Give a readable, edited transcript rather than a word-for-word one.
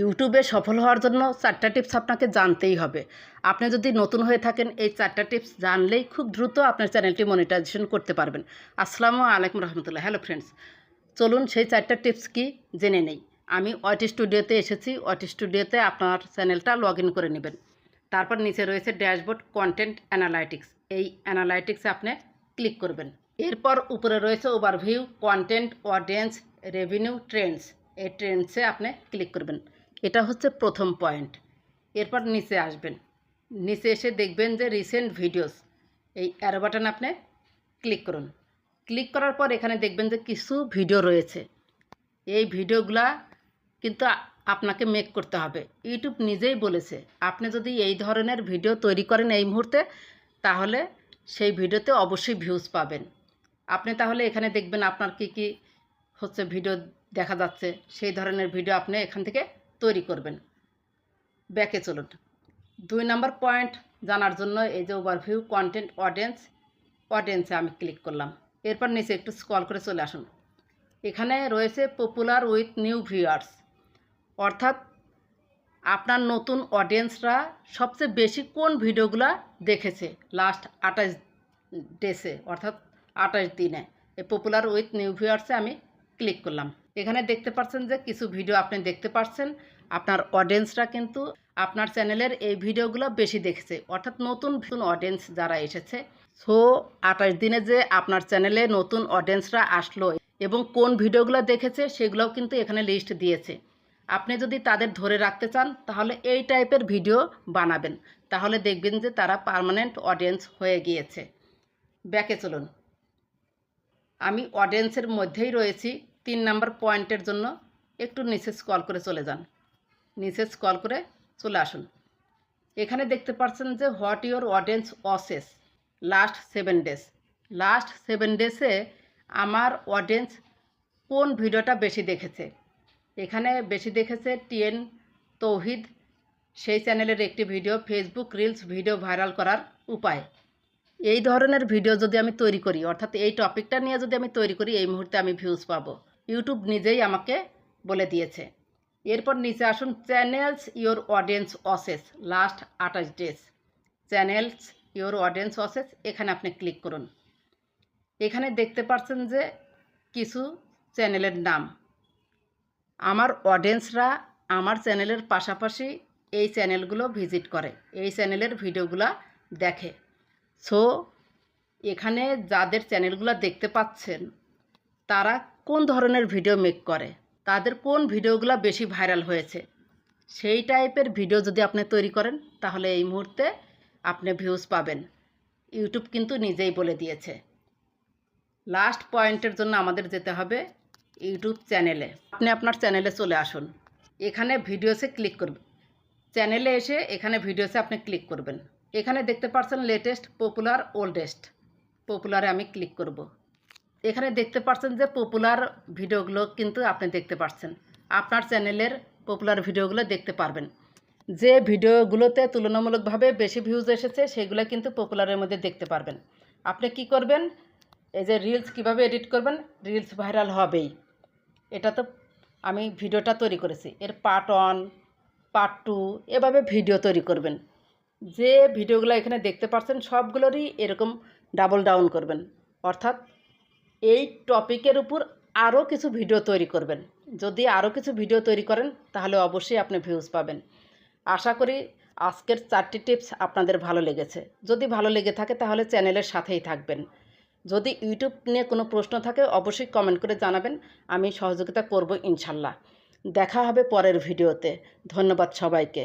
ইউটিউবে সফল হওয়ার জন্য 4টা টিপস আপনাকে জানতেই হবে। আপনি যদি নতুন হয়ে থাকেন, এই 4টা টিপস জানলেই খুব দ্রুত আপনার চ্যানেলটি মনিটাইজেশন করতে পারবেন। আসসালামু আলাইকুম রহমতুল্লাহ। হ্যালো ফ্রেন্ডস, চলুন সেই 4টা টিপস কি জেনে নেই। আমি ওয়াইটি স্টুডিওতে এসেছি। ওয়াইটি স্টুডিওতে আপনার চ্যানেলটা লগ ইন করে নেবেন। তারপর নিচে রয়েছে ড্যাশবোর্ড, কন্টেন্ট অ্যানালাইটিক্স। এই অ্যানালাইটিক্সে আপনি ক্লিক করবেন। এরপর উপরে রয়েছে overview, content, audience, revenue, Trends. এই ট্রেন্ডসে আপনি ক্লিক করবেন। এটা হচ্ছে প্রথম পয়েন্ট। এরপর নিচে আসবেন। নিচে এসে দেখবেন যে রিসেন্ট ভিডিওস, এই অ্যারো বাটন আপনি ক্লিক করুন। ক্লিক করার পর এখানে দেখবেন যে কিছু ভিডিও রয়েছে। এই ভিডিওগুলা কিন্তু আপনাকে মেক করতে হবে। ইউটিউব নিজেই বলেছে আপনি যদি এই ধরনের ভিডিও তৈরি করেন এই মুহূর্তে, তাহলে সেই ভিডিওতে অবশ্যই ভিউজ পাবেন। আপনি তাহলে এখানে দেখবেন আপনার কি কি হচ্ছে ভিডিও দেখা যাচ্ছে, সেই ধরনের ভিডিও আপনি এখান থেকে তৈরি করবেন। ব্যাকে চলুন। 2 নম্বর পয়েন্ট জানার জন্য এই যে ওভারভিউ, কন্টেন্ট, অডিয়েন্সে আমি ক্লিক করলাম। এরপর নিচে একটু স্ক্রল করে চলে আসুন। এখানে রয়েছে পপুলার উইথ নিউ ভিউয়ার্স, অর্থাৎ আপনার নতুন অডিয়েন্সরা সবচেয়ে বেশি কোন ভিডিওগুলো দেখেছে লাস্ট 28 ডেসে, অর্থাৎ 28 দিনে। এই পপুলার উইথ নিউ ভিউয়ার্সে আমি ক্লিক করলাম। এখানে দেখতে পাচ্ছেন যে কিছু ভিডিও আপনি দেখতে পাচ্ছেন আপনার অডিয়েন্সরা কিন্তু আপনার চ্যানেলের এই ভিডিওগুলো বেশি দেখেছে, অর্থাৎ নতুন অডিয়েন্স যারা এসেছে। সো 28 দিনে যে আপনার চ্যানেলে নতুন অডিয়েন্সরা আসলো এবং কোন ভিডিওগুলো দেখেছে সেগুলোও কিন্তু এখানে লিস্ট দিয়েছে। আপনি যদি তাদের ধরে রাখতে চান তাহলে এই টাইপের ভিডিও বানাবেন, তাহলে দেখবেন যে তারা পার্মানেন্ট অডিয়েন্স হয়ে গিয়েছে। ব্যাকে চলুন। আমি অডিয়েন্সের মধ্যেই রয়েছি। 3 নম্বর পয়েন্টের জন্য একটু নিচে স্ক্রল করে চলে যান। নিচে স্ক্রল করে চলে আসুন। এখানে দেখতে পাচ্ছেন যে what your audience watches last 7 days. Last 7 ডেজে আমার অডিয়েন্স কোন ভিডিওটা বেশি দেখেছে। এখানে বেশি দেখেছে টিএন তৌহিদ, সেই চ্যানেলের একটি video Facebook reels video viral করার উপায়। এই ধরনের ভিডিও যদি আমি তৈরি করি, অর্থাৎ এই টপিকটা নিয়ে যদি আমি তৈরি করি, এই মুহূর্তে আমি ভিউজ পাবো। ইউটিউব নিজেই আমাকে বলে দিয়েছে। এরপর নিচে আসুন, channels your audience watches last 28 days. Channels your audience watches, এখানে আপনি ক্লিক করুন। এখানে দেখতে পাচ্ছেন যে কিছু চ্যানেলের নাম। আমার অডিয়েন্সরা আমার চ্যানেলের পাশাপাশি এই চ্যানেলগুলো ভিজিট করে, এই চ্যানেলের ভিডিওগুলো দেখে। সো এখানে যাদের চ্যানেলগুলো দেখতে পাচ্ছেন তারা কোন ধরনের ভিডিও মেক করে, তাদের কোন ভিডিওগুলো বেশি ভাইরাল হয়েছে, সেই টাইপের ভিডিও যদি আপনি তৈরি করেন তাহলে এই মুহূর্তে আপনি ভিউজ পাবেন। ইউটিউব কিন্তু নিজেই বলে দিয়েছে। লাস্ট পয়েন্টের জন্য আমাদের যেতে হবে ইউটিউব চ্যানেলে। আপনি আপনার চ্যানেলে চলে আসুন। এখানে ভিডিওসে ক্লিক করবেন। চ্যানেলে এসে এখানে ভিডিওসে আপনি ক্লিক করবেন। এখানে দেখতে পাচ্ছেন লেটেস্ট, পপুলার, ওল্ডেস্ট। পপুলারে আমি ক্লিক করব। এখানে দেখতে পাচ্ছেন যে পপুলার ভিডিওগুলো কিন্তু আপনি দেখতে পাচ্ছেন। আপনার চ্যানেলের পপুলার ভিডিওগুলো দেখতে পারবেন। যে ভিডিওগুলোতে তুলনামূলকভাবে বেশি ভিউজ এসেছে সেগুলো কিন্তু পপুলারের মধ্যে দেখতে পারবেন। আপনি কি করবেন, এই যে রিলস কিভাবে এডিট করবেন, রিলস ভাইরাল হবেই। এটা তো আমি ভিডিওটা তৈরি করেছি, এর পার্ট 1, পার্ট 2 এভাবে ভিডিও তৈরি করবেন। যে ভিডিওগুলো এখানে দেখতে পাচ্ছেন সবগুলোরই এরকম ডাবল ডাউন করবেন, অর্থাৎ এই টপিকের উপর আরও কিছু ভিডিও তৈরি করবেন। যদি আরও কিছু ভিডিও তৈরি করেন তাহলে অবশ্যই আপনি ভিউজ পাবেন। আশা করি আজকের 4টি টিপস আপনাদের ভালো লেগেছে। যদি ভালো লেগে থাকে তাহলে চ্যানেলের সাথেই থাকবেন। যদি ইউটিউব নিয়ে কোনো প্রশ্ন থাকে অবশ্যই কমেন্ট করে জানাবেন, আমি সহযোগিতা করব ইনশাল্লাহ। দেখা হবে পরের ভিডিওতে। ধন্যবাদ সবাইকে।